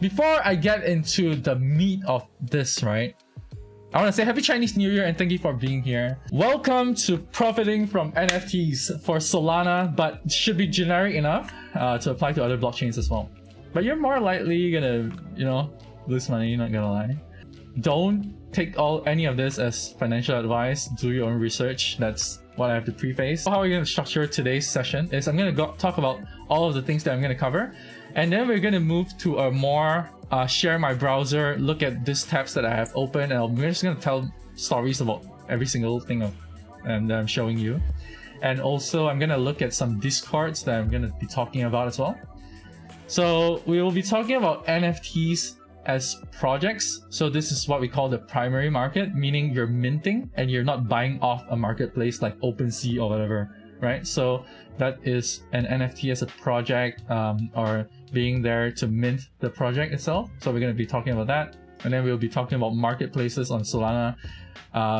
Before I get into the meat of this, right, I want to say Happy Chinese New Year and thank you for being here. Welcome to profiting from NFTs for Solana, but should be generic enough to apply to other blockchains as well. But you're more likely gonna, lose money, not gonna lie. Don't take any of this as financial advice. Do your own research. That's what I have to preface. How we're going to structure today's session is I'm going to talk about all of the things that I'm going to cover, and then we're going to move to a more share my browser, look at these tabs that I have open, and we're just going to tell stories about every single thing that I'm showing you. And also I'm going to look at some discords that I'm going to be talking about as well. So we will be talking about NFTs as projects. So this is what we call the primary market, meaning you're minting and you're not buying off a marketplace like OpenSea or whatever, right? So that is an NFT as a project, or being there to mint the project itself. So we're going to be talking about that, and then we'll be talking about marketplaces on Solana,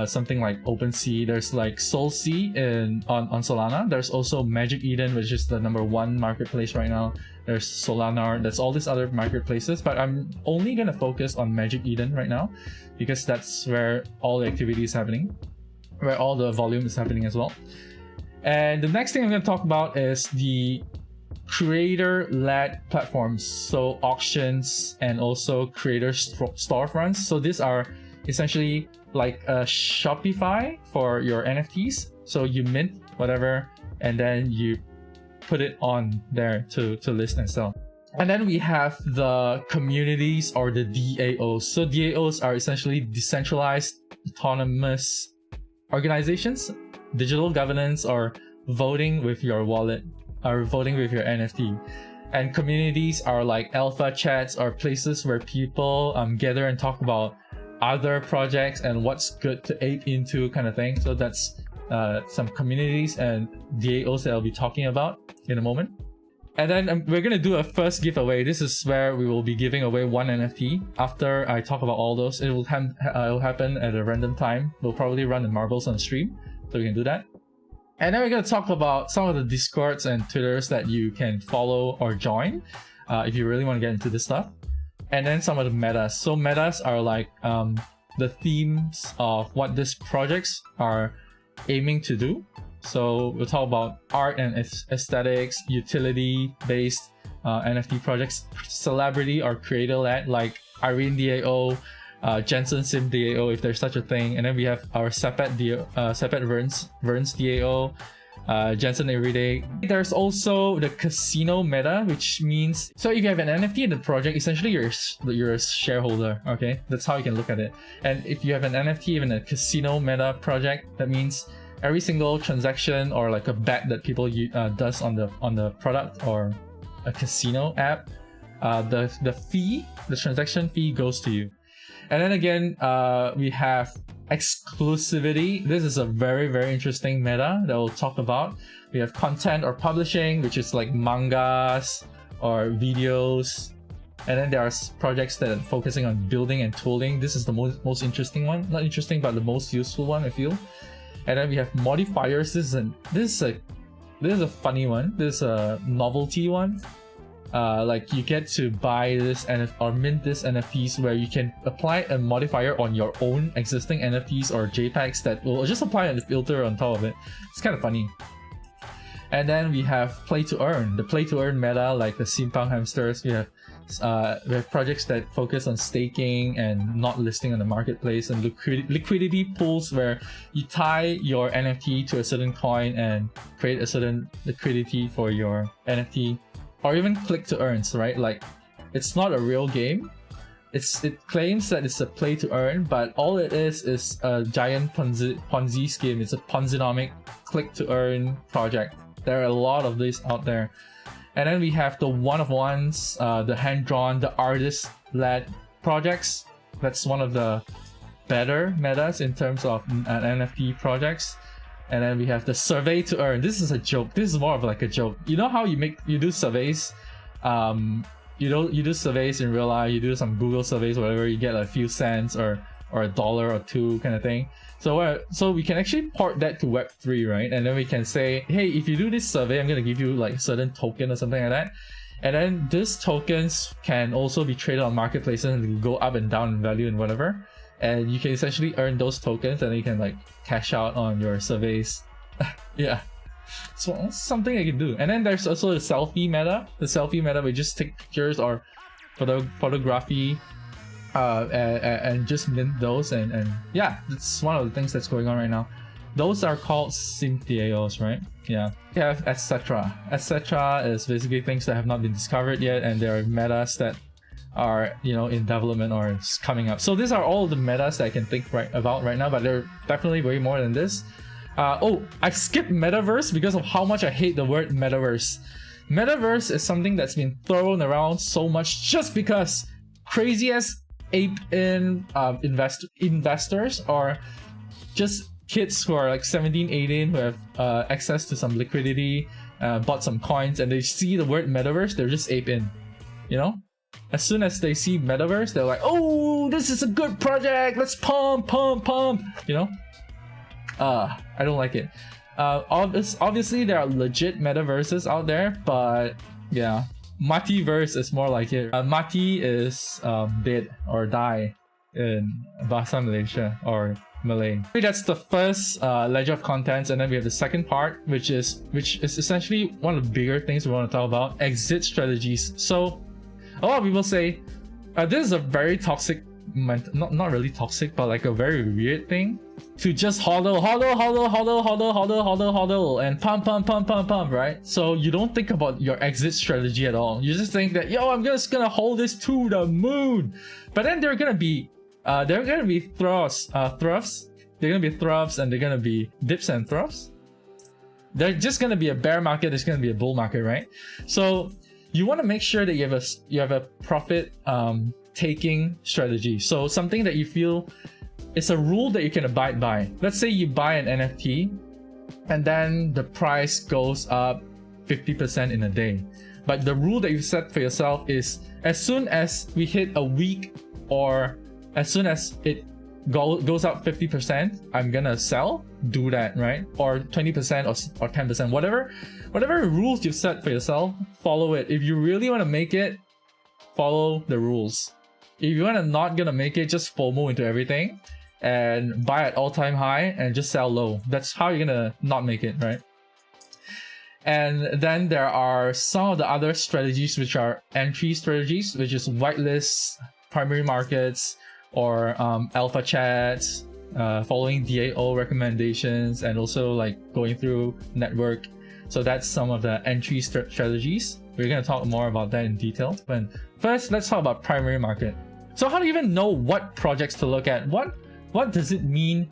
something like OpenSea. There's like SolSea on Solana. There's also Magic Eden, which is the #1 marketplace right now. There's Solana, there's all these other marketplaces, but I'm only going to focus on Magic Eden right now because that's where all the activity is happening, where all the volume is happening as well. And the next thing I'm going to talk about is the creator-led platforms, so auctions and also creator storefronts. So these are essentially like a Shopify for your NFTs. So you mint whatever and then you put it on there to list and sell. And then we have the communities, or the DAOs. So DAOs are essentially decentralized autonomous organizations, digital governance, or voting with your wallet, or voting with your NFT. And communities are like alpha chats, or places where people gather and talk about other projects and what's good to ape into, kind of thing. So that's some communities and DAOs that I'll be talking about in a moment. And then we're gonna do a first giveaway. This is where we will be giving away one NFT. After I talk about all those, it will happen at a random time. We'll probably run the marbles on stream, so we can do that. And then we're gonna talk about some of the Discords and Twitters that you can follow or join if you really want to get into this stuff. And then some of the metas. So metas are like the themes of what these projects are aiming to do. So we'll talk about art and aesthetics, utility-based NFT projects, celebrity or creator-led, like Irene DAO, Jensen Sim DAO, if there's such a thing. And then we have our Sepet Verns DAO, Jensen Everyday. There's also the casino meta, which means, so if you have an NFT in the project, essentially you're a shareholder, okay? That's how you can look at it. And if you have an NFT in a casino meta project, that means every single transaction or like a bet that people does on the product or a casino app, the transaction fee goes to you. And then again, we have exclusivity. This is a very, very interesting meta that we'll talk about. We have content or publishing, which is like mangas or videos. And then there are projects that are focusing on building and tooling. This is the most interesting one. Not interesting, but the most useful one, I feel. And then we have modifiers. This is a funny one. This is a novelty one. Like you get to buy this or mint this NFTs where you can apply a modifier on your own existing NFTs or JPEGs that will just apply a filter on top of it. It's kind of funny. And then we have play to earn. The play to earn meta, like the Simpang hamsters. We have projects that focus on staking and not listing on the marketplace, and liquidity pools where you tie your NFT to a certain coin and create a certain liquidity for your NFT. Or even click to earns, right? Like, it's not a real game. It claims that it's a play to earn, but all it is a giant Ponzi scheme. It's a Ponzinomic click to earn project. There are a lot of these out there. And then we have the one-of-ones, the hand-drawn, the artist-led projects. That's one of the better metas in terms of NFT projects. And then we have the survey to earn. This is a joke. This is more of like a joke. You know how you do surveys? You do surveys in real life. You do some Google surveys, whatever. You get a few cents or $1 or $2 kind of thing. So we can actually port that to Web3, right? And then we can say, hey, if you do this survey, I'm gonna give you like a certain token or something like that. And then these tokens can also be traded on marketplaces and go up and down in value and whatever. And you can essentially earn those tokens and then you can like cash out on your surveys. Yeah, so something you can do. And then there's also the selfie meta. The selfie meta, we just take pictures or photography and just mint those. And yeah, that's one of the things that's going on right now. Those are called DAOs, right? Yeah. We have etc. Etc. is basically things that have not been discovered yet, and there are metas that are, you know, in development or coming up. So these are all the metas that I can think about right now, but they're definitely way more than this. Oh, I skipped metaverse because of how much I hate the word metaverse. Metaverse is something that's been thrown around so much just because crazy as ape-in investors or just kids who are like 17, 18 who have access to some liquidity, bought some coins, and they see the word metaverse, they're just ape-in, you know? As soon as they see metaverse, they're like, oh, this is a good project, let's pump, you know? I don't like it. Obviously there are legit metaverses out there, but yeah, Mativerse is more like it. Mati is dead or die in Bahasa Malaysia or Malay. That's the first ledger of contents, and then we have the second part, which is essentially one of the bigger things we want to talk about: exit strategies. So a lot of people say this is a very toxic, not really toxic, but like a very weird thing to just hodl and pump, right? So you don't think about your exit strategy at all. You just think that, yo, I'm just gonna hold this to the moon. But then there are gonna be troughs. They're gonna be troughs, and they're gonna be dips and troughs. There's just gonna be a bear market. There's gonna be a bull market, right? So you want to make sure that you have a profit taking strategy. So something that you feel it's a rule that you can abide by. Let's say you buy an NFT, and then the price goes up 50% in a day. But the rule that you set for yourself is, as soon as we hit a week, or as soon as it goes up 50%, I'm gonna sell. Do that, right? Or 20% or 10%, whatever rules you've set for yourself, follow it. If you really want to make it, follow the rules. If you want to not gonna make it, just FOMO into everything and buy at all-time high and just sell low. That's how you're gonna not make it, right? And then there are some of the other strategies, which are entry strategies, which is whitelists, primary markets, or alpha chats, following DAO recommendations, and also like going through network. So that's some of the entry strategies. We're going to talk more about that in detail. But first, let's talk about primary market. So how do you even know what projects to look at? What does it mean,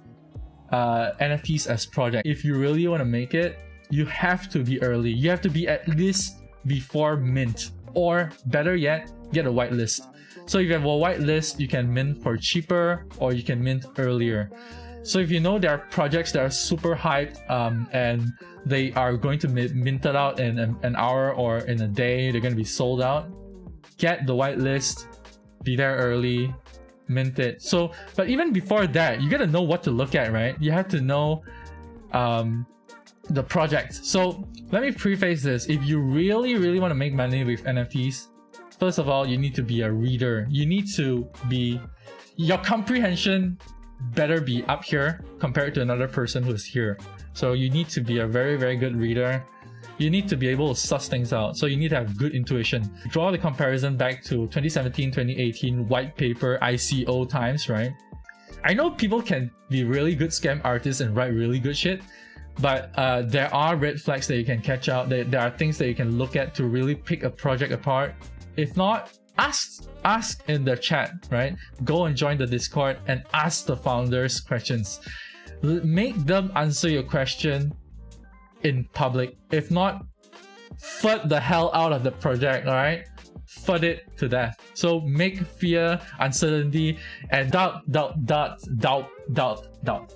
NFTs as project? If you really want to make it, you have to be early. You have to be at least before mint, or better yet, get a whitelist. So if you have a whitelist, you can mint for cheaper, or you can mint earlier. So if you know there are projects that are super hyped, and they are going to mint it out in an hour or in a day, they're going to be sold out, get the whitelist, be there early, mint it. So, but even before that, you got to know what to look at, right? You have to know the project. So let me preface this. If you really want to make money with NFTs, first of all, you need to be a reader. You need to be, your comprehension better be up here compared to another person who's here. So you need to be a very good reader. You need to be able to suss things out. So you need to have good intuition. Draw the comparison back to 2017, 2018 white paper ICO times, right? I know people can be really good scam artists and write really good shit, but there are red flags that you can catch out. There are things that you can look at to really pick a project apart. If not, ask in the chat, right? Go and join the Discord and ask the founders questions. Make them answer your question in public. If not, FUD the hell out of the project, alright? FUD it to death. So make fear, uncertainty, and doubt.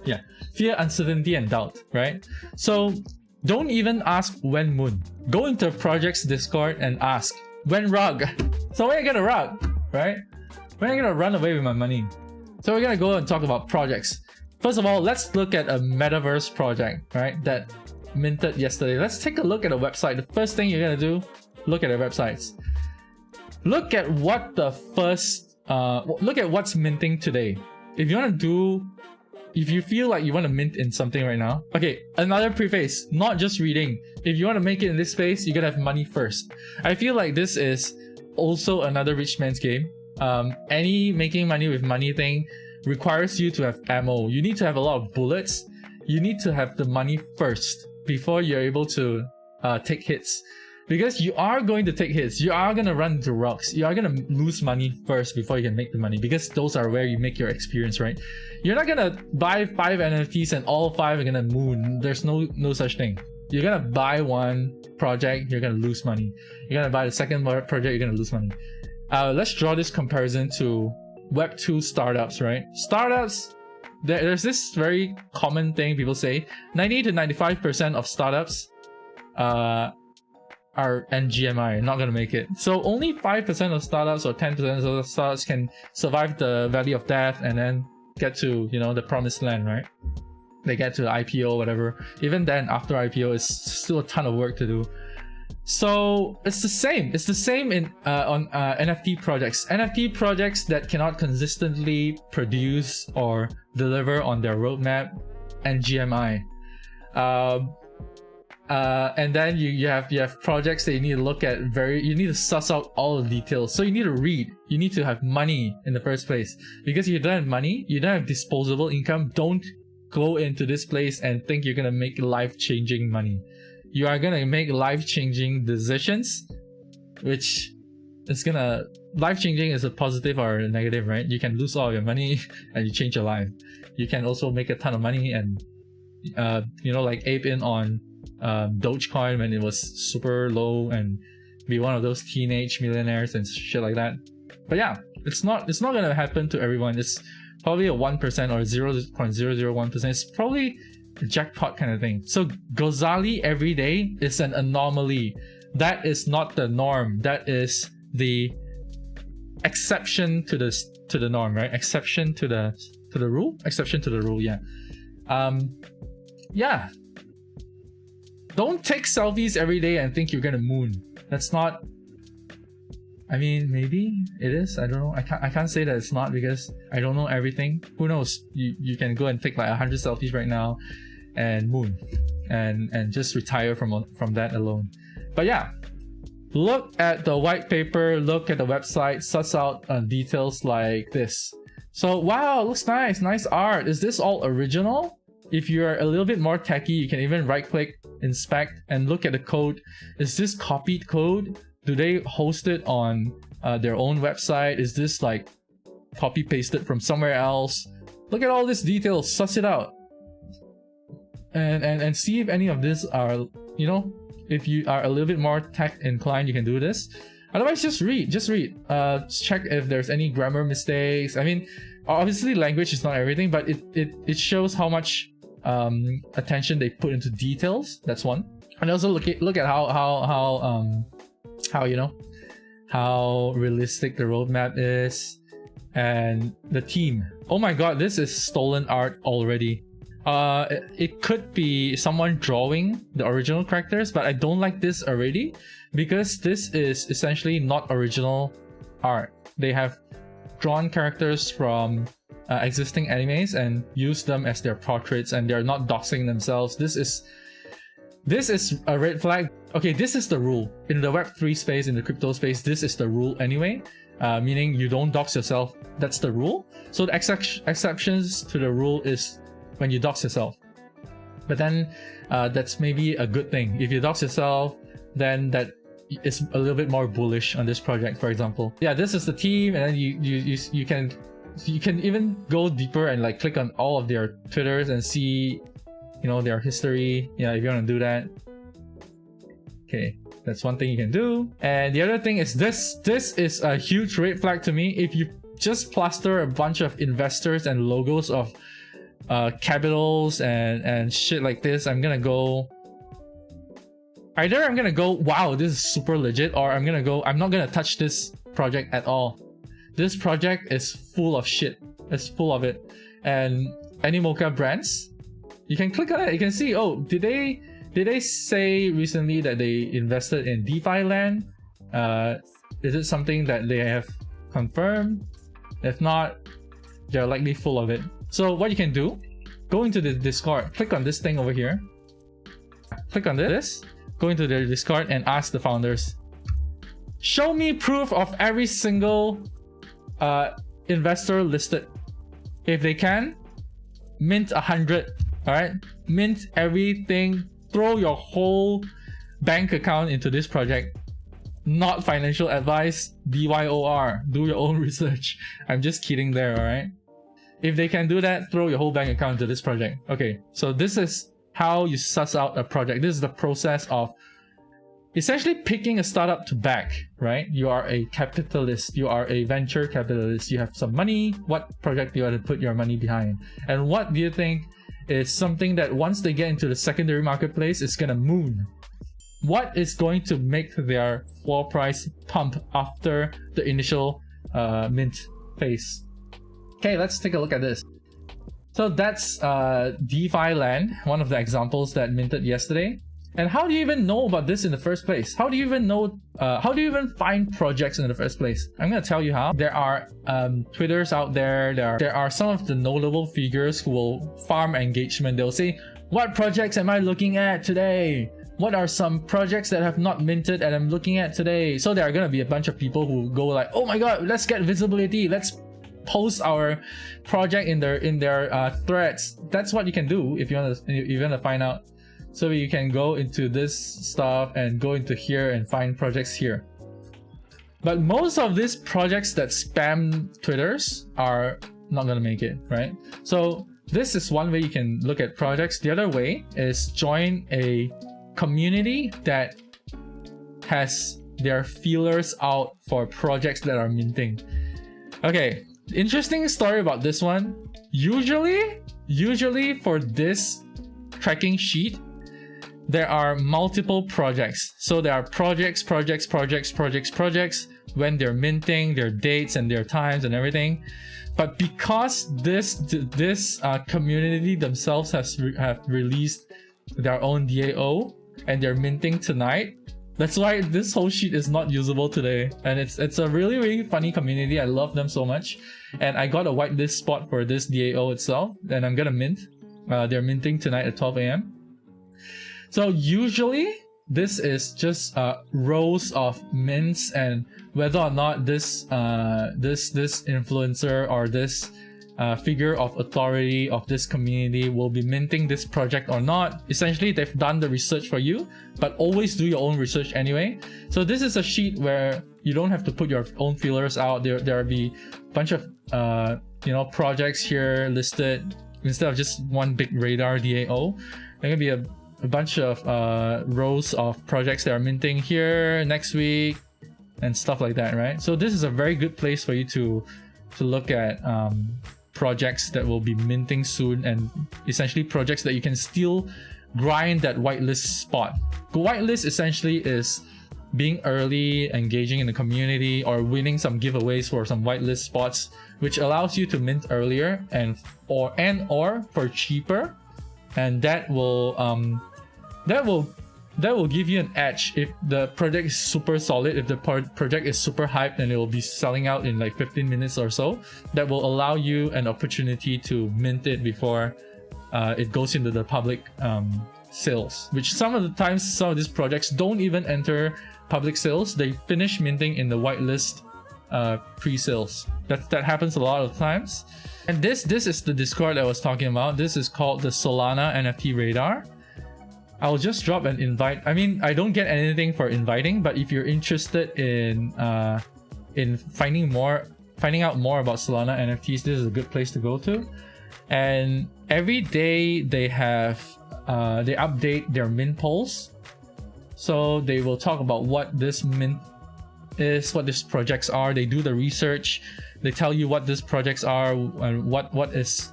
Yeah. Fear, uncertainty, and doubt, right? So don't even ask when moon. Go into a project's Discord and ask, when rug? So when are you gonna rug, right? When are you gonna run away with my money? So we're gonna go and talk about projects. First of all, let's look at a metaverse project, right? That minted yesterday. Let's take a look at a website. The first thing you're gonna do look at their websites. Look at what the first look at what's minting today. If you feel like you want to mint in something right now, okay, another preface, not just reading. If you want to make it in this space, you gotta have money first. I feel like this is also another rich man's game. Any making money with money thing requires you to have ammo. You need to have a lot of bullets. You need to have the money first before you're able to take hits. Because you are going to take hits, you are going to run into rocks, you are going to lose money first before you can make the money, because those are where you make your experience, right? You're not going to buy 5 NFTs and all 5 are going to moon. There's no such thing. You're going to buy one project, you're going to lose money. You're going to buy the second project, you're going to lose money. Let's draw this comparison to Web2 startups, right? Startups, there's this very common thing people say, 90 to 95% of startups are NGMI, not gonna make it. So only 5% of startups or 10% of startups can survive the valley of death and then get to, you know, the promised land, right? They get to the IPO, whatever. Even then, after IPO, it's still a ton of work to do. So it's the same. It's the same in on NFT projects. NFT projects that cannot consistently produce or deliver on their roadmap, NGMI. And then you have projects that you need to look at you need to suss out all the details. So you need to read. You need to have money in the first place. Because if you don't have money, you don't have disposable income, don't go into this place and think you're gonna make life-changing money. You are gonna make life-changing decisions, which is gonna... Life-changing is a positive or a negative, right? You can lose all your money and you change your life. You can also make a ton of money and, you know, like ape in on Dogecoin when it was super low and be one of those teenage millionaires and shit like that. But yeah, it's not gonna happen to everyone. It's probably a 1% or 0.001%. It's probably a jackpot kind of thing. So Gozali every day is an anomaly. That is not the norm. That is the exception to the norm, right? Exception to the rule? Exception to the rule, yeah. Yeah. Don't take selfies every day and think you're gonna moon. That's not... I mean, maybe it is. I don't know. I can't say that it's not because I don't know everything. Who knows? You can go and take like 100 selfies right now and moon and just retire from that alone. But yeah, look at the white paper, look at the website, suss out details like this. So wow, looks nice, nice art. Is this all original? If you're a little bit more techy, you can even right click, inspect, and look at the code. Is this copied code? Do they host it on their own website? Is this like copy pasted from somewhere else? Look at all these details, suss it out. And see if any of this are, you know, if you are a little bit more tech inclined, you can do this. Otherwise, just read. Check if there's any grammar mistakes. I mean, obviously language is not everything, but it shows how much attention they put into details. That's one. And also look at how you know, how realistic the roadmap is, and the team. Oh my god, this is stolen art already. It could be someone drawing the original characters, but I don't like this already because this is essentially not original art. They have drawn characters from existing animes and used them as their portraits, and they're not doxing themselves. This is a red flag. Okay, this is the rule. In the Web3 space, in the crypto space, this is the rule anyway. Meaning you don't dox yourself. That's the rule. So the exceptions to the rule is when you dox yourself. But then that's maybe a good thing. If you dox yourself, then that is a little bit more bullish on this project, for example. Yeah, this is the team, and then you can even go deeper and like click on all of their Twitters and see, you know, their history. Yeah, if you want to do that. Okay, that's one thing you can do. And the other thing is this is a huge red flag to me. If you just plaster a bunch of investors and logos of capitals and shit like this, I'm gonna go, wow, this is super legit, or I'm not gonna touch this project at all. This project is full of shit. It's full of it. And Animoca brands, you can click on it, you can see, oh, did they say recently that they invested in DeFi land? Is it something that they have confirmed? If not, they're likely full of it. So what you can do, go into the Discord, click on this thing over here, click on this, go into their Discord and ask the founders, show me proof of every single investor listed. If they can, mint 100. All right, mint everything, throw your whole bank account into this project. Not financial advice, BYOR, do your own research. I'm just kidding there, all right? If they can do that, throw your whole bank account into this project. Okay, so this is how you suss out a project. This is the process of essentially picking a startup to back, right? You are a capitalist, you are a venture capitalist, you have some money. What project do you want to put your money behind? And what do you think is something that once they get into the secondary marketplace, it's gonna move? What is going to make their floor price pump after the initial mint phase? Okay, let's take a look at this. So that's DeFi land, one of the examples that minted yesterday. And how do you even know about this in the first place? How do you even know, how do you even find projects in the first place? I'm gonna tell you how. There are Twitters out there, there are some of the notable figures who will farm engagement. They'll say, what projects am I looking at today? What are some projects that have not minted and I'm looking at today? So there are gonna be a bunch of people who go like, oh my god, let's get visibility, let's post our project in their threads. That's what you can do if you want to find out. So you can go into this stuff and go into here and find projects here. But most of these projects that spam Twitters are not gonna make it, right? So this is one way you can look at projects. The other way is join a community that has their feelers out for projects that are minting. Okay, interesting story about this one. Usually for this tracking sheet, there are multiple projects. So there are projects when they're minting, their dates and their times and everything. But because this community themselves have released their own DAO and they're minting tonight, that's why this whole sheet is not usable today. And it's a really funny community. I love them so much. And I got a whitelist spot for this DAO itself, and I'm gonna mint. They're minting tonight at 12 AM. So usually this is just rows of mints, and whether or not this influencer or this figure of authority of this community will be minting this project or not. Essentially, they've done the research for you, but always do your own research anyway. So this is a sheet where you don't have to put your own feelers out. There'll be a bunch of projects here listed instead of just one big radar DAO. There can be a bunch of rows of projects that are minting here next week and stuff like that, right? So this is a very good place for you to look at projects that will be minting soon, and essentially projects that you can still grind that whitelist spot. The whitelist essentially is being early, engaging in the community, or winning some giveaways for some whitelist spots, which allows you to mint earlier and or for cheaper, and that will give you an edge if the project is super solid. If the project is super hyped and it will be selling out in like 15 minutes or so, that will allow you an opportunity to mint it before it goes into the public sales, which some of the times some of these projects don't even enter public sales. They finish minting in the whitelist pre-sales. That happens a lot of times. And this is the Discord I was talking about. This is called the Solana NFT Radar. I'll just drop an invite. I mean, I don't get anything for inviting, but if you're interested in finding out more about Solana NFTs, this is a good place to go to. And every day they update their mint polls. So they will talk about what this mint is, what these projects are. They do the research. They tell you what these projects are and what's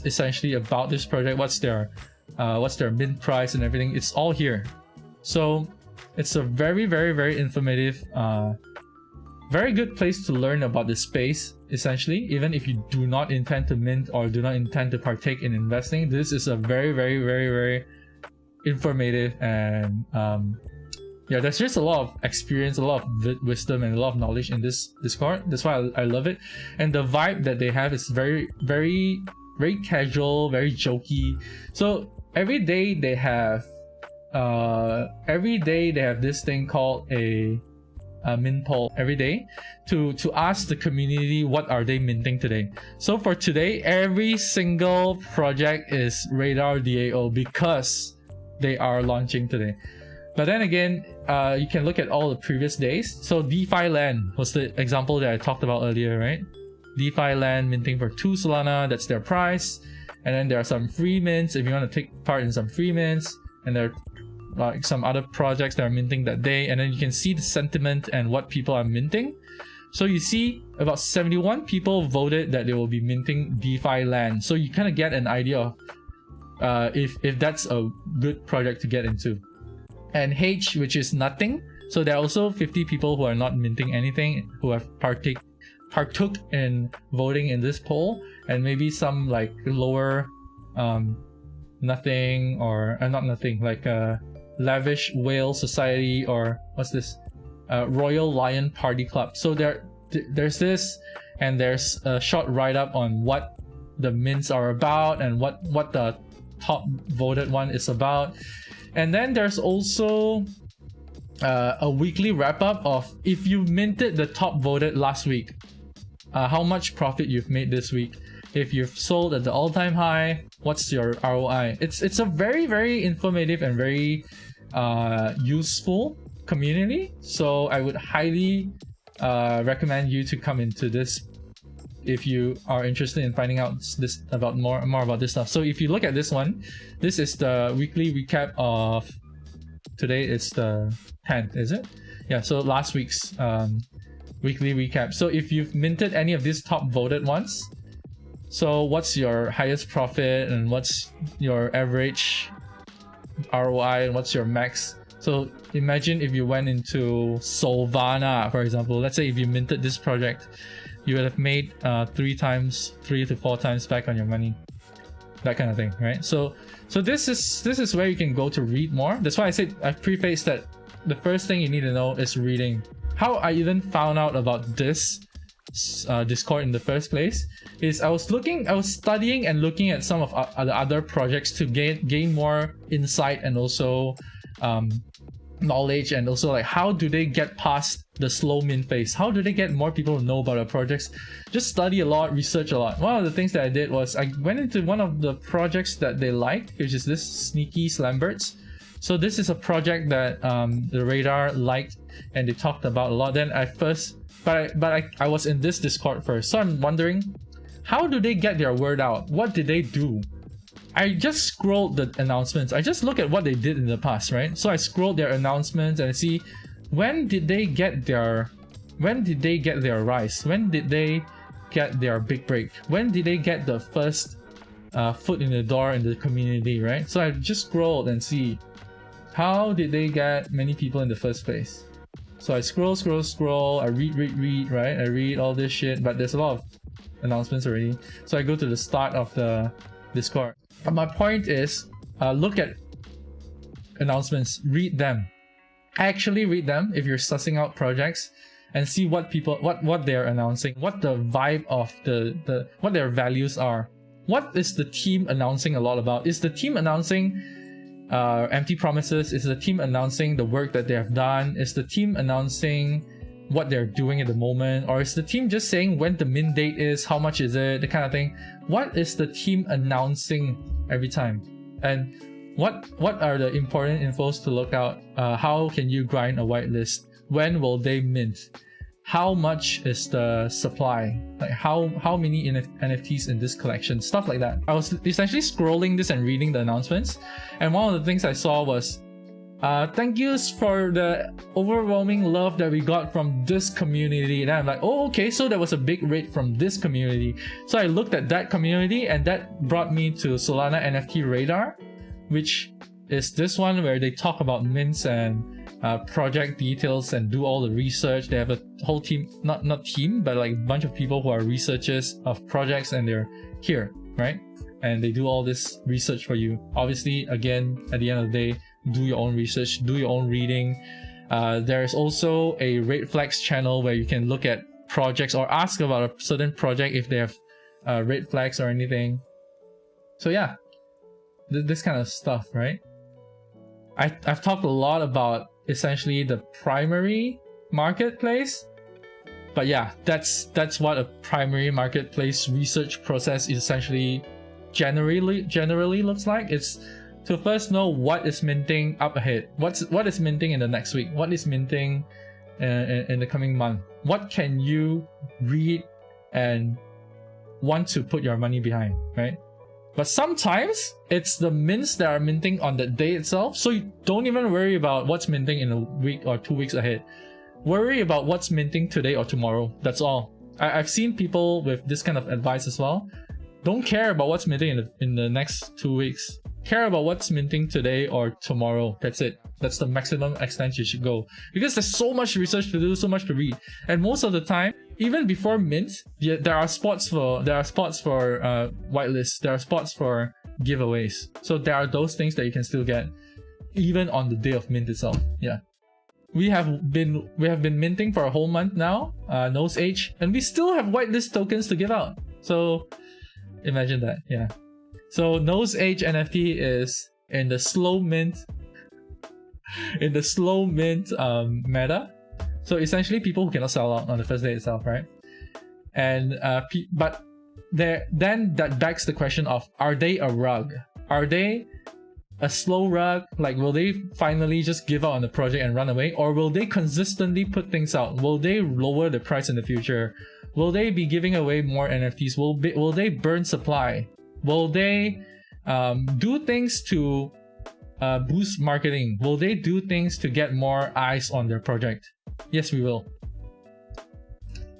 essentially about this project, what's their mint price and everything. It's all here. So it's a very informative, very good place to learn about the space. Essentially, even if you do not intend to mint or do not intend to partake in investing, this is a very informative and yeah, there's just a lot of experience, a lot of wisdom, and a lot of knowledge in this Discord. That's why I love it. And the vibe that they have is very, very, very casual, very jokey. So every day they have this thing called a mint poll every day to ask the community what are they minting today. So for today, every single project is Radar DAO because they are launching today. But then again, you can look at all the previous days. So DeFi Land was the example that I talked about earlier, right? DeFi Land minting for 2 Solana, that's their price. And then there are some free mints if you want to take part in some free mints. And there are like some other projects that are minting that day. And then you can see the sentiment and what people are minting. So you see about 71 people voted that they will be minting DeFi Land. So you kind of get an idea of if that's a good project to get into. And H, which is nothing. So there are also 50 people who are not minting anything who have partook in voting in this poll, and maybe some like lower nothing or not nothing, like Lavish Whale Society, or what's this, Royal Lion Party Club. So there's this, and there's a short write-up on what the mints are about and what the top voted one is about. And then there's also a weekly wrap-up of if you minted the top voted last week, how much profit you've made this week. If you've sold at the all-time high, what's your ROI? It's a very, very informative and very useful community. So I would highly recommend you to come into this if you are interested in finding out this about more about this stuff. So if you look at this one, this is the weekly recap of today. It's the 10th, is it? Yeah, so last week's weekly recap. So if you've minted any of these top voted ones, so what's your highest profit and what's your average ROI and what's your max? So imagine if you went into Solana, for example. Let's say if you minted this project, you would have made 3 to 4 times back on your money, that kind of thing, right? So this is where you can go to read more. That's why I said I prefaced that the first thing you need to know is reading. How I even found out about this Discord in the first place is I was studying and looking at some of the other projects to gain more insight and also knowledge, and also like how do they get past the slow mint phase? How do they get more people to know about our projects? Just study a lot, research a lot. One of the things that I did was I went into one of the projects that they liked, which is this Sneaky Slambirds. So this is a project that the Radar liked and they talked about a lot. Then I was in this Discord first, so I'm wondering, how do they get their word out? What did they do? I just scrolled the announcements. I just look at what they did in the past, right? So I scrolled their announcements and I see when did they get their rise? When did they get their big break? When did they get the first foot in the door in the community, right? So I just scrolled and see how did they get many people in the first place. So I scroll, I read, right? I read all this shit, but there's a lot of announcements already. So I go to the start of the Discord. But my point is, look at announcements, read them. Actually read them if you're sussing out projects, and see what people, what they're announcing, what the vibe of what their values are. What is the team announcing a lot about? Is the team announcing empty promises? Is the team announcing the work that they have done? Is the team announcing what they're doing at the moment? Or is the team just saying when the mint date is, how much is it, the kind of thing? What is the team announcing every time? And what are the important infos to look out? How can you grind a whitelist? When will they mint? How much is the supply? Like how many NFTs in this collection? Stuff like that. I was essentially scrolling this and reading the announcements, and one of the things I saw was thank yous for the overwhelming love that we got from this community. And I'm like, oh, okay, so there was a big rate from this community. So I looked at that community, and that brought me to Solana NFT Radar, which is this one where they talk about mints and project details and do all the research. They have a whole team, not team, but like a bunch of people who are researchers of projects, and they're here, right? And they do all this research for you. Obviously, again, at the end of the day, do your own research, do your own reading. There's also a Red Flags channel where you can look at projects or ask about a certain project if they have red flags or anything. So yeah, this kind of stuff, right? I've talked a lot about essentially the primary marketplace, but yeah, that's what a primary marketplace research process is essentially generally looks like. It's to first know what is minting up ahead, what is minting in the next week, what is minting in the coming month, what can you read and want to put your money behind, right? But sometimes it's the mints that are minting on the day itself, so you don't even worry about what's minting in a week or 2 weeks ahead. Worry about what's minting today or tomorrow. That's all. I've seen people with this kind of advice as well. Don't care about what's minting in the next 2 weeks. Care about what's minting today or tomorrow. That's it. That's the maximum extent you should go, because there's so much research to do, so much to read, and most of the time, even before mint, there are spots for whitelists, there are spots for giveaways. So there are those things that you can still get even on the day of mint itself. Yeah, we have been minting for a whole month now, Nose Age, and we still have whitelist tokens to give out. So imagine that. Yeah. So Nose Age NFT is in the slow mint. Meta. So essentially people who cannot sell out on the first day itself, right? And but then that begs the question of, are they a rug? Are they a slow rug? Like, will they finally just give out on the project and run away? Or will they consistently put things out? Will they lower the price in the future? Will they be giving away more NFTs? Will they burn supply? Will they do things to boost marketing? Will they do things to get more eyes on their project? Yes, we will.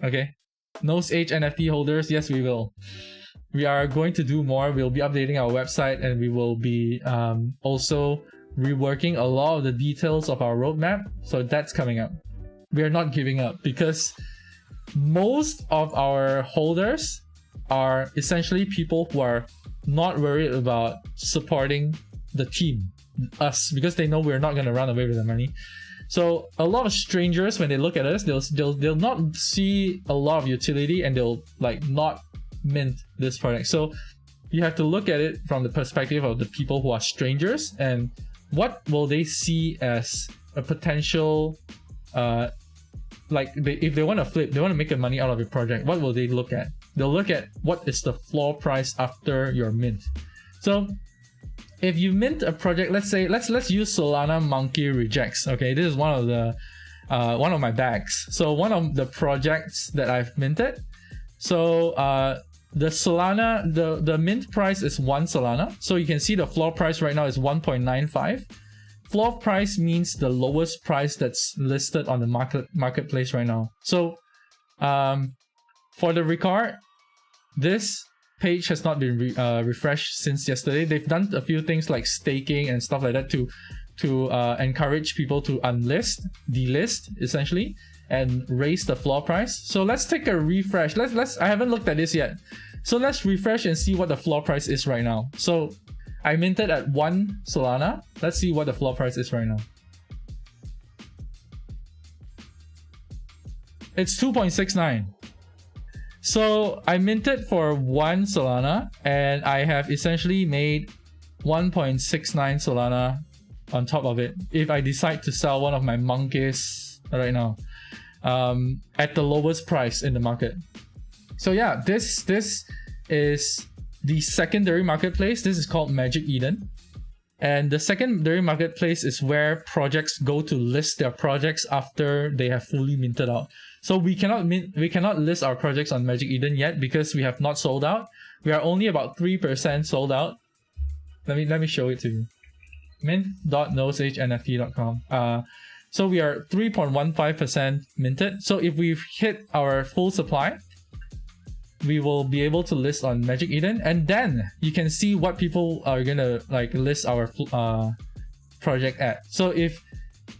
Okay. Nose Age NFT holders, yes, we will. We are going to do more. We'll be updating our website, and we will be also reworking a lot of the details of our roadmap. So that's coming up. We are not giving up, because most of our holders are essentially people who are not worried about supporting the team, us, because they know we're not going to run away with the money. So a lot of strangers, when they look at us, they'll not see a lot of utility, and they'll like not mint this product. So you have to look at it from the perspective of the people who are strangers, and what will they see as a potential if they want to flip, they want to make money out of your project, what will they look at? They'll look at what is the floor price after your mint. So if you mint a project, let's say let's use Solana Monkey Rejects. Okay, this is one of my bags. So one of the projects that I've minted. So the Solana, the mint price is 1 Solana. So you can see the floor price right now is 1.95. Floor price means the lowest price that's listed on the marketplace right now. So for the record, this page has not been refreshed since yesterday. They've done a few things like staking and stuff like that to encourage people to delist essentially, and raise the floor price. So let's take a refresh. I haven't looked at this yet. So let's refresh and see what the floor price is right now. So I minted at 1 Solana. Let's see what the floor price is right now. It's 2.69. So I minted for 1 Solana, and I have essentially made 1.69 Solana on top of it if I decide to sell one of my monkeys right now at the lowest price in the market. So yeah, this is the secondary marketplace. This is called Magic Eden, and the secondary marketplace is where projects go to list their projects after they have fully minted out. So we cannot list our projects on Magic Eden yet because we have not sold out. We are only about 3% sold out. Let me show it to you. mint.noseagenft.com. So we are 3.15% minted. So if we hit our full supply, we will be able to list on Magic Eden, and then you can see what people are gonna like list our project at. So if,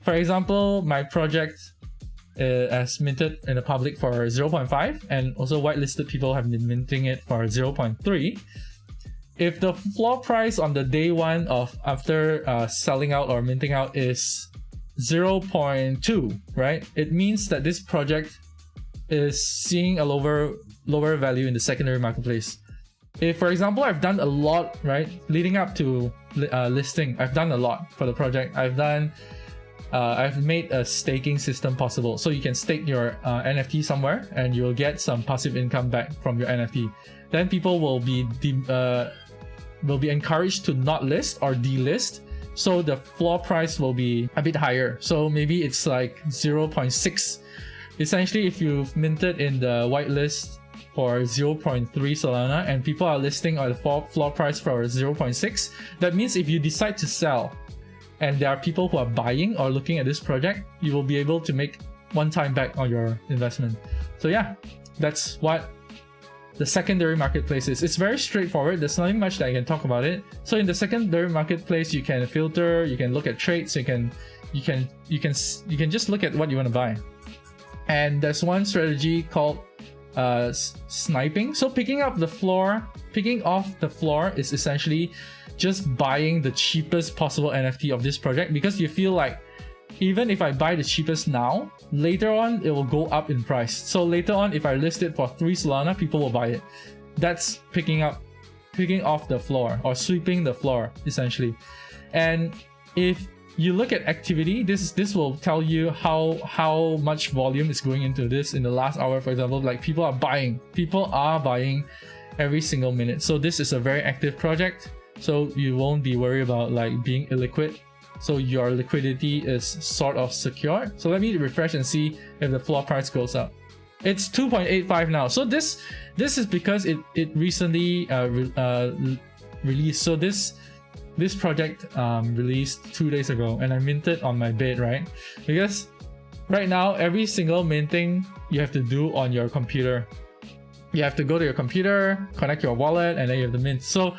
for example, my project as minted in the public for 0.5, and also whitelisted people have been minting it for 0.3. If the floor price on the day one of after selling out or minting out is 0.2, right? It means that this project is seeing a lower value in the secondary marketplace. If, for example, I've done a lot, right, leading up to listing, I've done a lot for the project. I've made a staking system possible, so you can stake your NFT somewhere and you'll get some passive income back from your NFT. Then people will be encouraged to not list or delist, so the floor price will be a bit higher. So maybe it's like 0.6. Essentially, if you've minted in the whitelist for 0.3 Solana and people are listing on the floor price for 0.6, that means if you decide to sell and there are people who are buying or looking at this project, you will be able to make one time back on your investment. So yeah, that's what the secondary marketplace is. It's very straightforward. There's nothing much that I can talk about it. So in the secondary marketplace, you can filter, you can look at trades, you can just look at what you want to buy. And there's one strategy called sniping. So picking off the floor is essentially just buying the cheapest possible NFT of this project, because you feel like even if I buy the cheapest now, later on it will go up in price. So later on, if I list it for 3 Solana, people will buy it. That's picking off the floor, or sweeping the floor essentially. And if you look at activity, this will tell you how much volume is going into this in the last hour. For example, like people are buying every single minute. So this is a very active project, so you won't be worried about like being illiquid. So your liquidity is sort of secure. So let me refresh and see if the floor price goes up. It's 2.85 now. So this is because it recently released. So this project released 2 days ago, and I minted on my bed, right? Because right now every single minting you have to do on your computer. You have to go to your computer, connect your wallet, and then you have to mint. So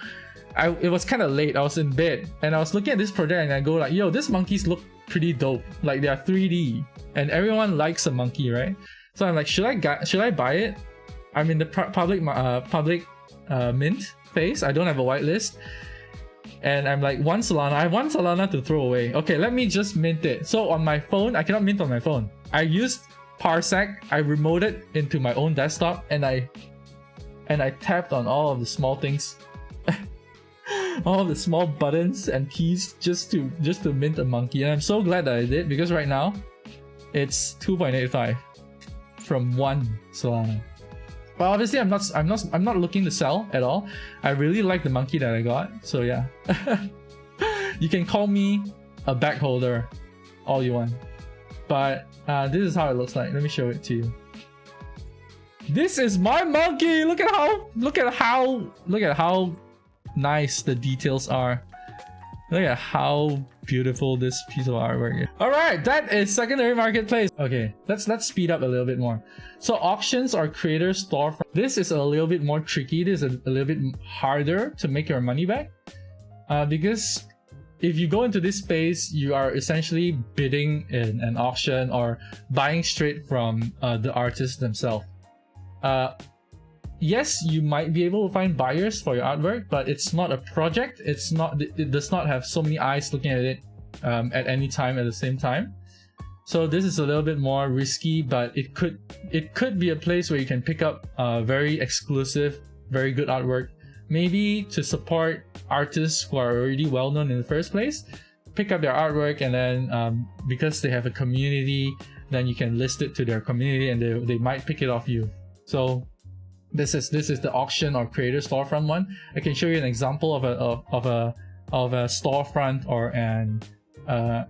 it was kind of late. I was in bed and I was looking at this project and I go like, yo, these monkeys look pretty dope. Like they are 3D and everyone likes a monkey, right? So I'm like, should I buy it? I'm in the public mint phase. I don't have a whitelist. And I'm like, 1 Solana. I have 1 Solana to throw away. Okay, let me just mint it. So on my phone, I cannot mint on my phone. I used Parsec. I remoted into my own desktop and I tapped on all of the small things. All the small buttons and keys just to mint a monkey, and I'm so glad that I did, because right now it's 2.85 from 1 Solana. But obviously I'm not looking to sell at all. I really like the monkey that I got, so yeah. You can call me a bag holder all you want, but this is how it looks like. Let me show it to you. This is my monkey. Look at how nice the details are. Look at how beautiful this piece of artwork is. Alright, that is secondary marketplace. Okay, let's speed up a little bit more. So auctions or creator storefront. This is a little bit more tricky. This is a little bit harder to make your money back. Because if you go into this space, you are essentially bidding in an auction or buying straight from the artists themselves. Yes, you might be able to find buyers for your artwork, but it's not a project. It does not have so many eyes looking at it at any time at the same time. So this is a little bit more risky, but it could be a place where you can pick up very exclusive, very good artwork. Maybe to support artists who are already well known in the first place. Pick up their artwork, and then because they have a community, then you can list it to their community, and they might pick it off you. So this is the auction or creator storefront one. I can show you an example of a storefront or an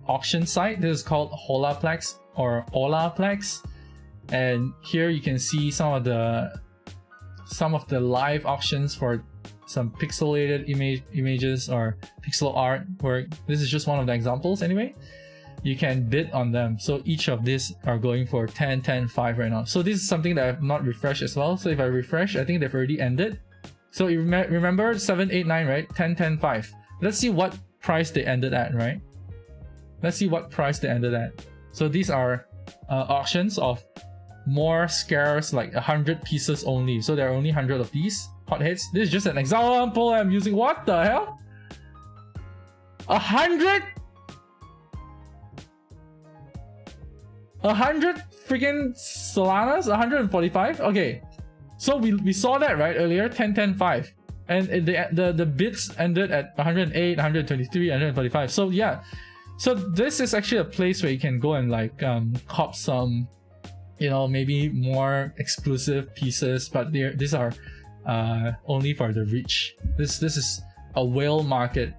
auction site. This is called Holaplex or Holaplex, and here you can see some of the live auctions for some pixelated images or pixel art work. This is just one of the examples anyway. You can bid on them. So each of these are going for 10, 10, 5 right now. So this is something that I have not refreshed as well. So if I refresh, I think they've already ended. So you remember 7, 8, 9, right? 10, 10, 5. Let's see what price they ended at, right? Let's see what price they ended at. So these are auctions of more scarce, like 100 pieces only. So there are only 100 of these hot hits. This is just an example I'm using. What the hell? 100? 100 freaking Solanas, 145. Okay, so we saw that right earlier, 10, 10, 5, and the bids ended at 108, 123, 145. So yeah, so this is actually a place where you can go and like cop some, you know, maybe more exclusive pieces, but these are only for the rich. This is a whale market.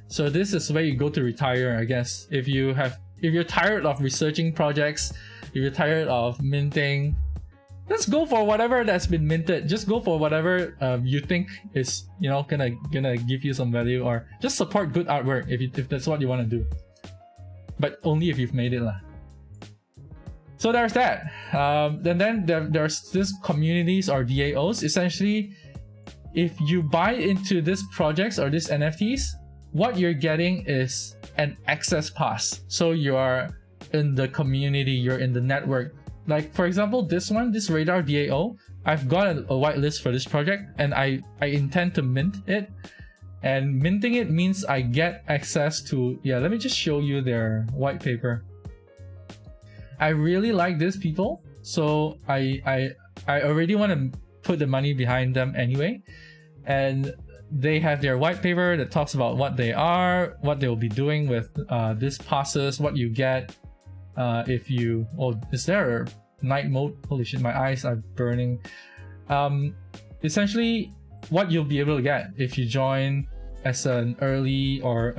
So this is where you go to retire, I guess. If you're tired of researching projects, if you're tired of minting, just go for whatever that's been minted. Just go for whatever you think is, you know, gonna give you some value, or just support good artwork if that's what you want to do. But only if you've made it lah. So there's that. Then there's this communities or DAOs. Essentially, if you buy into these projects or these NFTs, what you're getting is an access pass. So you are in the community, you're in the network. Like for example, this Radar DAO, I've got a whitelist for this project, and I intend to mint it. And minting it means I get access to, yeah, let me just show you their white paper. I really like these people, so I already want to put the money behind them anyway. And they have their white paper that talks about what they are, what they will be doing with these passes, what you get if you... Oh, is there a night mode? Holy shit, my eyes are burning. Essentially, what you'll be able to get if you join as an early or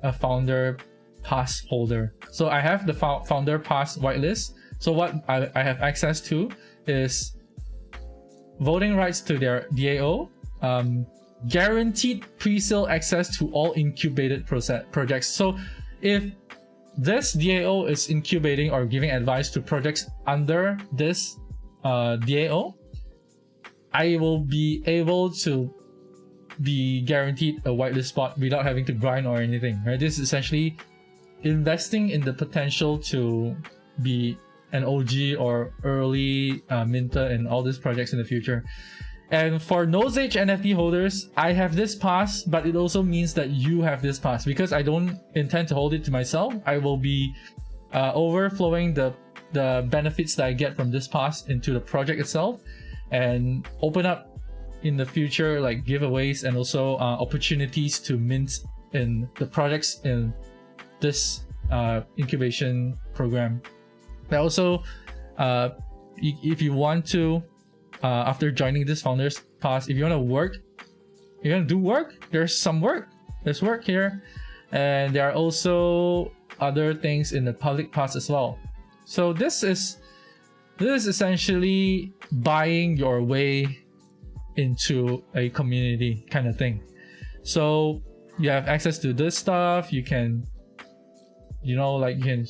a founder pass holder. So I have the founder pass whitelist. So what I have access to is voting rights to their DAO, guaranteed pre-sale access to all incubated projects. So if this DAO is incubating or giving advice to projects under this DAO, I will be able to be guaranteed a whitelist spot without having to grind or anything, right? This is essentially investing in the potential to be an OG or early minter in all these projects in the future. And for Nosage NFT holders, I have this pass, but it also means that you have this pass. Because I don't intend to hold it to myself, I will be overflowing the benefits that I get from this pass into the project itself, and open up in the future like giveaways and also opportunities to mint in the projects in this incubation program. And also, if you want to, after joining this founders pass, if you want to work, you're gonna do work, there's some work, there's work here, and there are also other things in the public pass as well. So this is essentially buying your way into a community kind of thing. So you have access to this stuff, you can, you know, like you can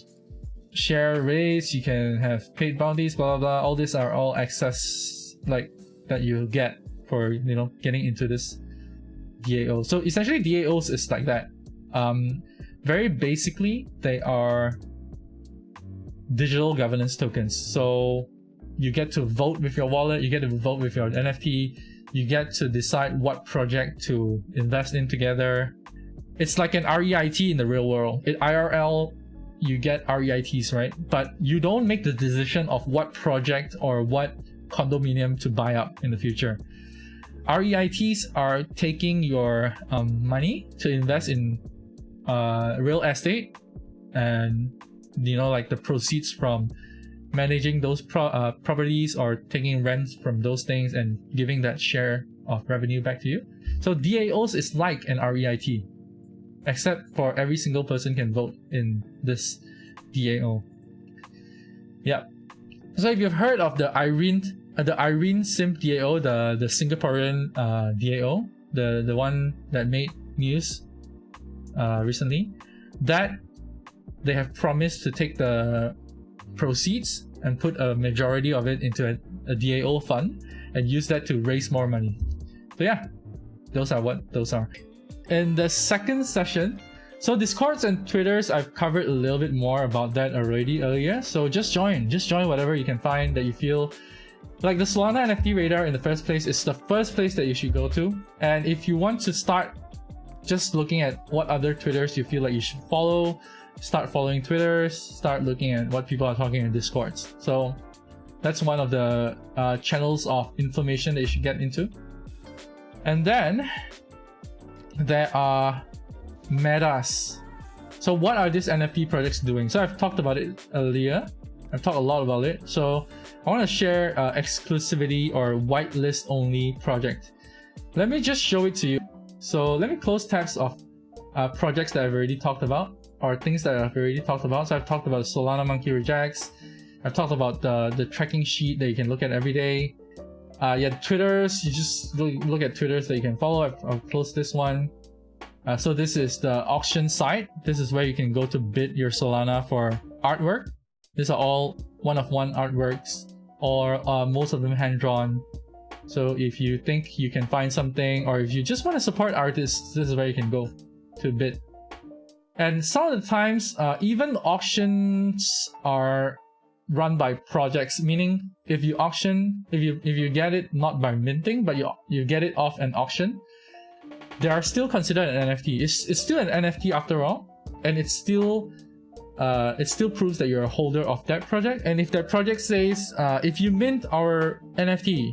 share raids, you can have paid bounties, blah blah blah. All these are all access like that you get for, you know, getting into this DAO. So essentially DAOs is like that. Very basically, they are digital governance tokens. So you get to vote with your wallet, you get to vote with your NFT, you get to decide what project to invest in together. It's like an REIT in the real world. In IRL, you get REITs, right? But you don't make the decision of what project or what condominium to buy up in the future. REITs are taking your money to invest in real estate, and you know, like the proceeds from managing those properties or taking rents from those things and giving that share of revenue back to you. So DAOs is like an REIT, except for every single person can vote in this DAO. Yep. So if you've heard of the Irene Simp DAO, the Singaporean DAO, the one that made news recently, that they have promised to take the proceeds and put a majority of it into a DAO fund and use that to raise more money. So yeah, those are what those are. In the second session, so Discords and Twitters, I've covered a little bit more about that already earlier. So just join whatever you can find that you feel like. The Solana NFT radar in the first place is the first place that you should go to. And if you want to start just looking at what other Twitters you feel like you should follow, start following Twitters, start looking at what people are talking in Discords. So that's one of the channels of information that you should get into. And then there are metas. So what are these NFT projects doing? So I've talked about it earlier. I've talked a lot about it. So I want to share exclusivity or whitelist only project. Let me just show it to you. So let me close tabs of projects that I've already talked about, or things that I've already talked about. So I've talked about Solana Monkey Rejects. I've talked about the tracking sheet that you can look at every day. Yeah, Twitters, you just look at Twitters that you can follow. I've closed this one. So this is the auction site. This is where you can go to bid your Solana for artwork. These are all one-of-one artworks, or most of them hand-drawn. So if you think you can find something, or if you just want to support artists, this is where you can go to bid. And some of the times, even auctions are run by projects, meaning if you auction, if you get it not by minting, but you get it off an auction, they are still considered an NFT. It's still an NFT after all, and it still proves that you're a holder of that project. And if that project says, if you mint our NFT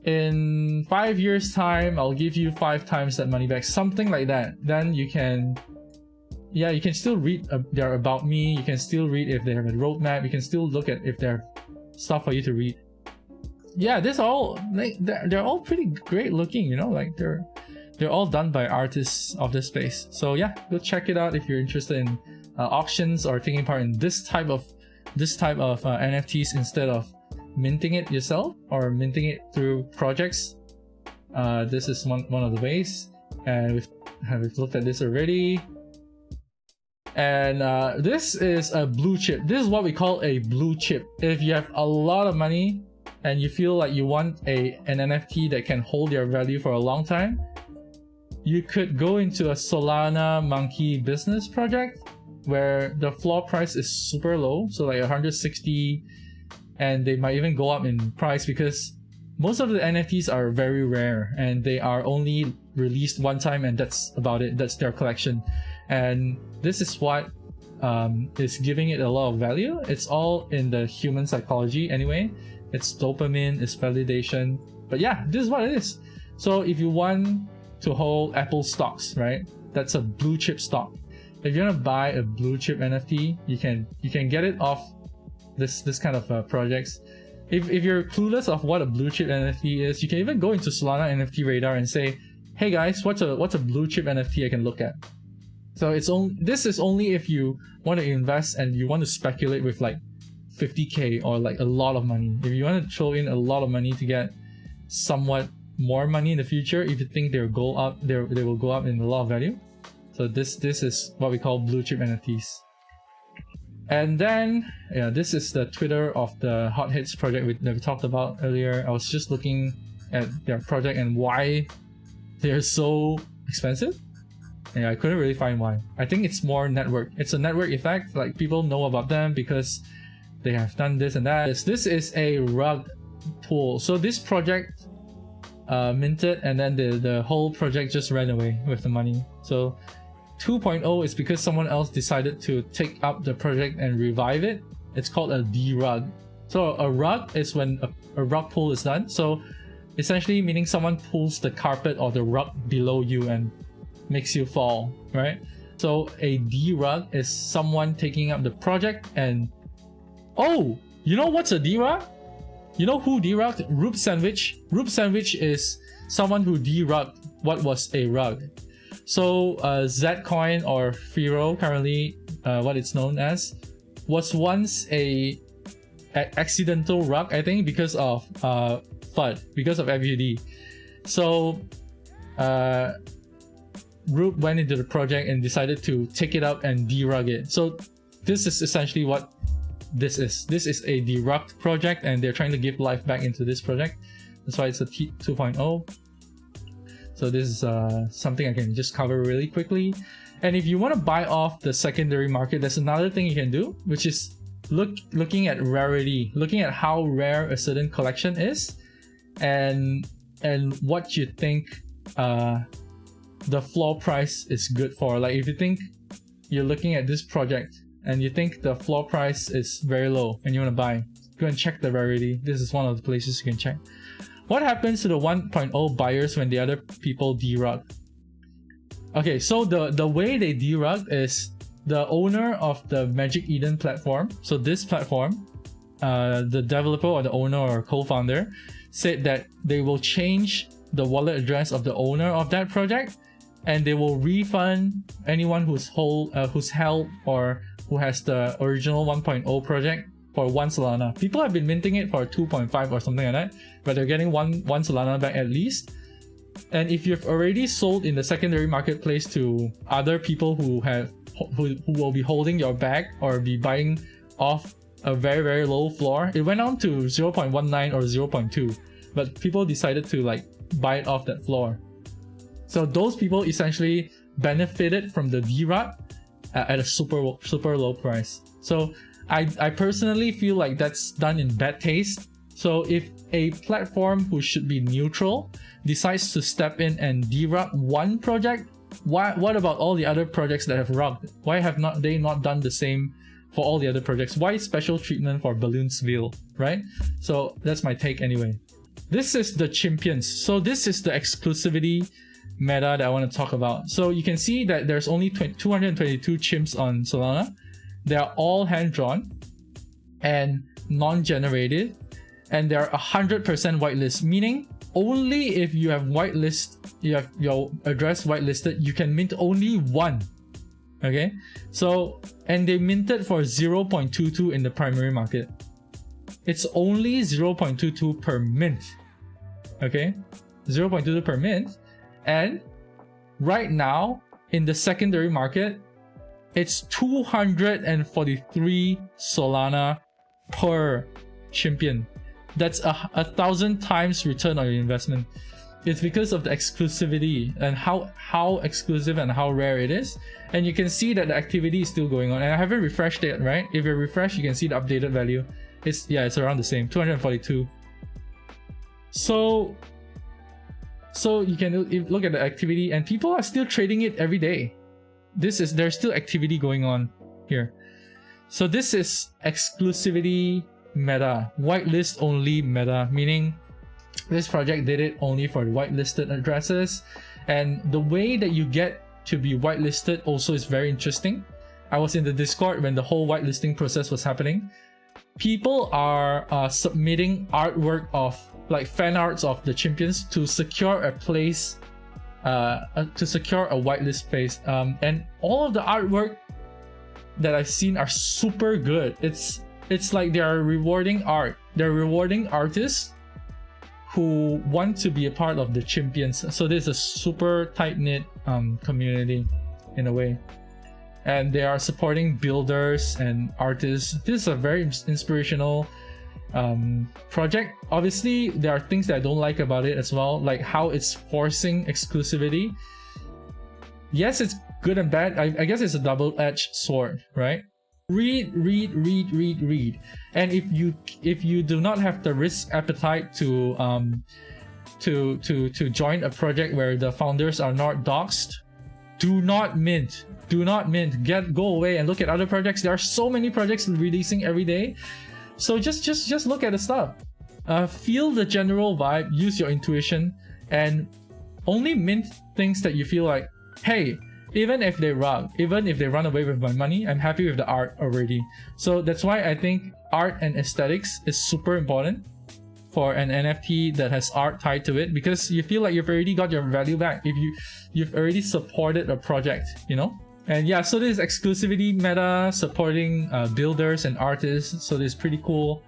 in 5 years time, I'll give you 5 times that money back, something like that, then you can, yeah, you can still read their about me. You can still read if they have a roadmap. You can still look at if they're stuff for you to read. Yeah, this all, like, they're all pretty great looking, you know, like they're all done by artists of this space. So yeah, go check it out if you're interested in auctions or taking part in this type of NFTs instead of minting it yourself or minting it through projects. This is one of the ways, and we've looked at this already. And this is a blue chip. This is what we call a blue chip. If you have a lot of money and you feel like you want an NFT that can hold your value for a long time, you could go into a Solana Monkey business project where the floor price is super low, so like 160, and they might even go up in price because most of the NFTs are very rare and they are only released one time, and that's about it. That's their collection. And this is what is giving it a lot of value. It's all in the human psychology anyway. It's dopamine, it's validation. But yeah, this is what it is. So if you want to hold Apple stocks, right? That's a blue chip stock. If you want to buy a blue chip NFT, you can get it off this kind of projects. If you're clueless of what a blue chip NFT is, you can even go into Solana NFT Radar and say, hey guys, what's a blue chip NFT I can look at? So this is only if you want to invest and you want to speculate with like 50k or like a lot of money. If you want to throw in a lot of money to get somewhat more money in the future, if you think they will go up in a lot of value. So this is what we call blue chip NFTs. And then yeah, this is the Twitter of the Hot Hits project that we talked about earlier. I was just looking at their project and why they're so expensive. Yeah, I couldn't really find why. I think it's more network. It's a network effect. Like people know about them because they have done this and that. This is a rug pool. So this project minted, and then the whole project just ran away with the money. So 2.0 is because someone else decided to take up the project and revive it. It's called a D-rug. So a rug is when a rug pull is done. So essentially meaning someone pulls the carpet or the rug below you and makes you fall, right? So a D-rug is someone taking up the project and... Oh! You know what's a D-rug? You know who D-rugged? Rube Sandwich. Rube Sandwich is someone who D-rugged what was a rug. So Zcoin or Firo, currently what it's known as, was once a accidental rug, I think, because of FUD, because of FUD. So Rube went into the project and decided to take it up and derug it. So this is essentially what this is. This is a derugged project, and they're trying to give life back into this project. That's why it's a 2.0. So this is something I can just cover really quickly. And if you want to buy off the secondary market, there's another thing you can do, which is looking at rarity, looking at how rare a certain collection is, and what you think the floor price is good for. Like if you think you're looking at this project and you think the floor price is very low and you want to buy, go and check the Rarity. This is one of the places you can check. What happens to the 1.0 buyers when the other people derug? Okay, so the way they derug is the owner of the Magic Eden platform, so this platform, the developer or the owner or co-founder said that they will change the wallet address of the owner of that project, and they will refund anyone who's held or who has the original 1.0 project for 1 Solana. People have been minting it for 2.5 or something like that, but they're getting one Solana back at least. And if you've already sold in the secondary marketplace to other people who will be holding your bag or be buying off a very, very low floor, it went on to 0.19 or 0.2, but people decided to like buy it off that floor. So those people essentially benefited from the derug at a super low price. So I personally feel like that's done in bad taste. So if a platform who should be neutral decides to step in and derug one project, what about all the other projects that have rugged? Why have they not done the same for all the other projects? Why special treatment for Balloonsville, right? So that's my take anyway. This is the Chimpions. So this is the exclusivity meta that I want to talk about. So you can see that there's only 222 chimps on Solana. They are all hand-drawn and non-generated, and they're 100% whitelist, meaning only if you have you have your address whitelisted, you can mint only one. Okay, so and they minted for 0.22 in the primary market. It's only 0.22 per mint. Okay, 0.22 per mint, and right now in the secondary market, it's 243 Solana per Chimpion. That's a 1,000 times return on your investment. It's because of the exclusivity and how exclusive and how rare it is. And you can see that the activity is still going on. And I haven't refreshed it, right? If you refresh, you can see the updated value. It's around the same, 242. So you can look at the activity, and people are still trading it every day. There's still activity going on here. So this is exclusivity meta, whitelist only meta, meaning this project did it only for the whitelisted addresses. And the way that you get to be whitelisted also is very interesting. I was in the Discord when the whole whitelisting process was happening. People are submitting artwork of like fan arts of the Chimpions to secure a place, to secure a whitelist space. And all of the artwork that I've seen are super good. It's like they are rewarding art. They're rewarding artists who want to be a part of the Chimpions. So this is a super tight-knit community in a way. And they are supporting builders and artists. This is a very inspirational project. Obviously, there are things that I don't like about it as well, like how it's forcing exclusivity. Yes, it's good and bad. I guess it's a double-edged sword, right? Read. And if you do not have the risk appetite to join a project where the founders are not doxed, do not mint. Go away and look at other projects. There are so many projects releasing every day. So just look at the stuff. Feel the general vibe, use your intuition, and only mint things that you feel like, hey, even if they run away with my money, I'm happy with the art already. So that's why I think art and aesthetics is super important for an NFT that has art tied to it, because you feel like you've already got your value back if you've already supported a project, you know? And yeah, so this is exclusivity meta supporting builders and artists, so this is pretty cool.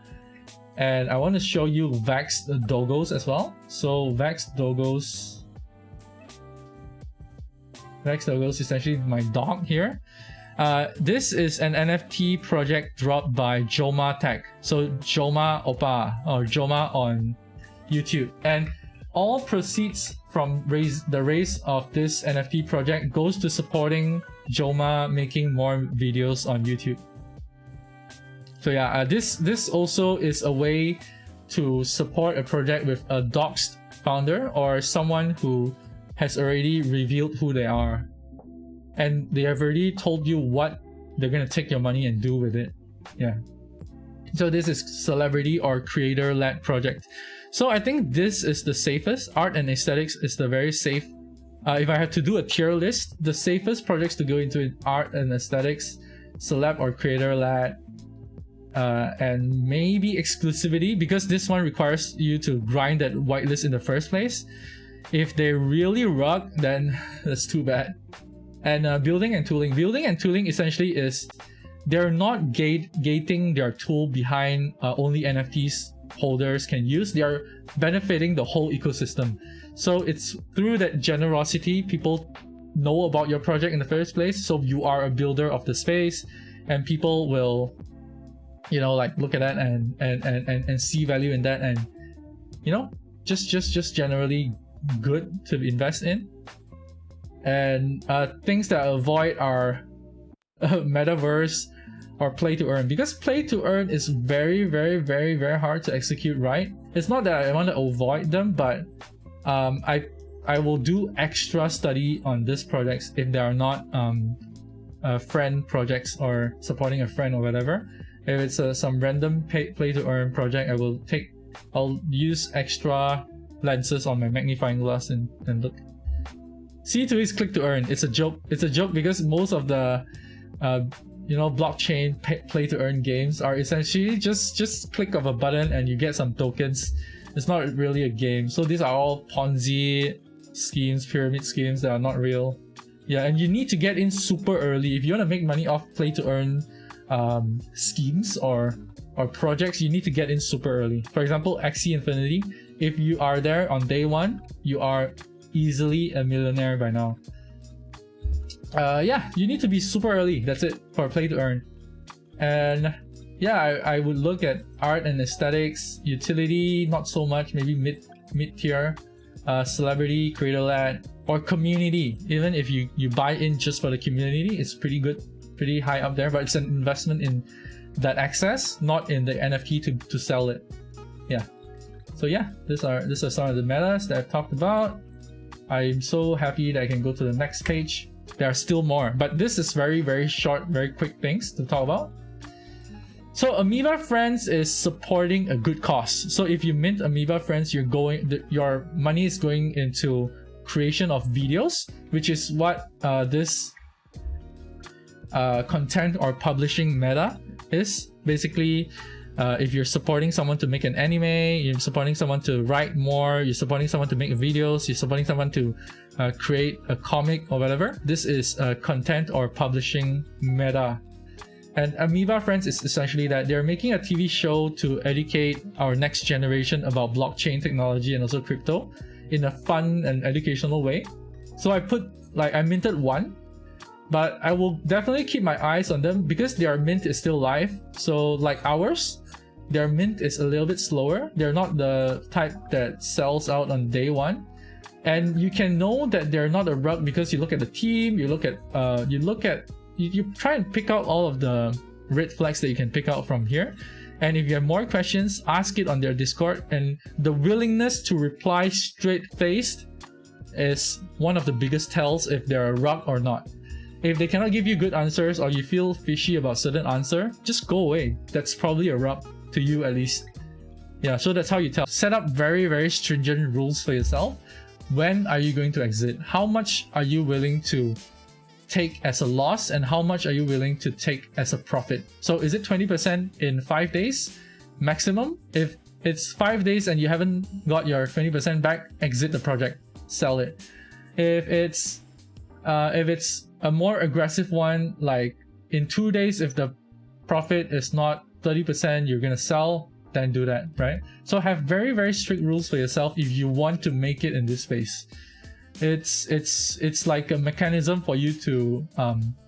And I want to show you Vaxxed Doggos as well. So Vaxxed Doggos is essentially my dog here. This is an NFT project dropped by JomaTech. So JomaOppa, or Joma on YouTube. And all proceeds from the raise of this NFT project goes to supporting Joma making more videos on YouTube. So yeah, this also is a way to support a project with a doxed founder or someone who has already revealed who they are. and they have already told you what they're gonna take your money and do with it. Yeah. So this is celebrity or creator-led project. So I think this is the safest. Art and aesthetics is the very safe. If I had to do a tier list, the safest projects to go into it, art and aesthetics, celeb or creator-led, and maybe exclusivity, because this one requires you to grind that whitelist in the first place. If they really rock, then that's too bad. And building and tooling. Building and tooling essentially is they're not gating their tool behind only NFTs holders can use. They are benefiting the whole ecosystem. So it's through that generosity people know about your project in the first place. So you are a builder of the space, and people will, you know, like look at that and see value in that, and you know, just generally good to invest in. And things that I avoid are metaverse or play to earn, because play to earn is very hard to execute right. It's not that I want to avoid them, but I will do extra study on these projects if they are not friend projects or supporting a friend or whatever. If it's some random play to earn project, I'll use extra lenses on my magnifying glass and look. C2 is click to earn. It's a joke. It's a joke because most of the you know, blockchain play to earn games are essentially just click of a button and you get some tokens. It's not really a game. So these are all Ponzi schemes, pyramid schemes that are not real. Yeah, and you need to get in super early if you want to make money off play to earn schemes or projects. You need to get in super early. For example, Axie Infinity. If you are there on day one, you are easily a millionaire by now. Yeah, you need to be super early. That's it for play to earn. And yeah, I would look at art and aesthetics, utility, not so much, maybe mid tier, celebrity, creator-led, or community. Even if you buy in just for the community, it's pretty good, pretty high up there. But it's an investment in that access, not in the NFT to sell it. Yeah. So yeah, these are some of the metas that I've talked about. I'm so happy that I can go to the next page. There are still more, but this is very short, very quick things to talk about. So Amoeba Friends is supporting a good cause. So if you mint Amoeba Friends, your money is going into creation of videos, which is what this content or publishing meta is. Basically, if you're supporting someone to make an anime, you're supporting someone to write more, you're supporting someone to make videos, you're supporting someone to create a comic or whatever. This is content or publishing meta. And Amoeba Friends is essentially that they're making a TV show to educate our next generation about blockchain technology and also crypto in a fun and educational way. So I minted one, but I will definitely keep my eyes on them because their mint is still live. So like ours, their mint is a little bit slower. They're not the type that sells out on day one. And you can know that they're not a rug because you look at the team, you try and pick out all of the red flags that you can pick out from here. And if you have more questions, ask it on their Discord. And the willingness to reply straight-faced is one of the biggest tells if they're a rug or not. If they cannot give you good answers or you feel fishy about certain answer, just go away. That's probably a rub to you at least. Yeah, so that's how you tell. Set up very stringent rules for yourself. When are you going to exit? How much are you willing to take as a loss and how much are you willing to take as a profit? So is it 20% in 5 days maximum? If it's 5 days and you haven't got your 20% back, exit the project, sell it. If it's a more aggressive one, like in 2 days, if the profit is not 30%, you're gonna sell, then do that, right? So have very strict rules for yourself if you want to make it in this space. It's like a mechanism for you to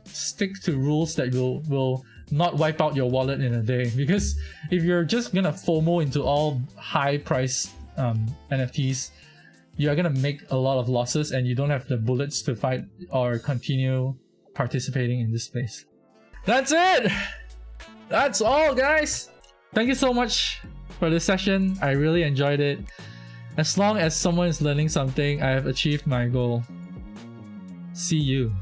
stick to rules that will not wipe out your wallet in a day. Because if you're just gonna FOMO into all high price NFTs, you're gonna make a lot of losses and you don't have the bullets to fight or continue participating in this space. That's it! That's all, guys! Thank you so much for this session. I really enjoyed it. As long as someone is learning something, I have achieved my goal. See you.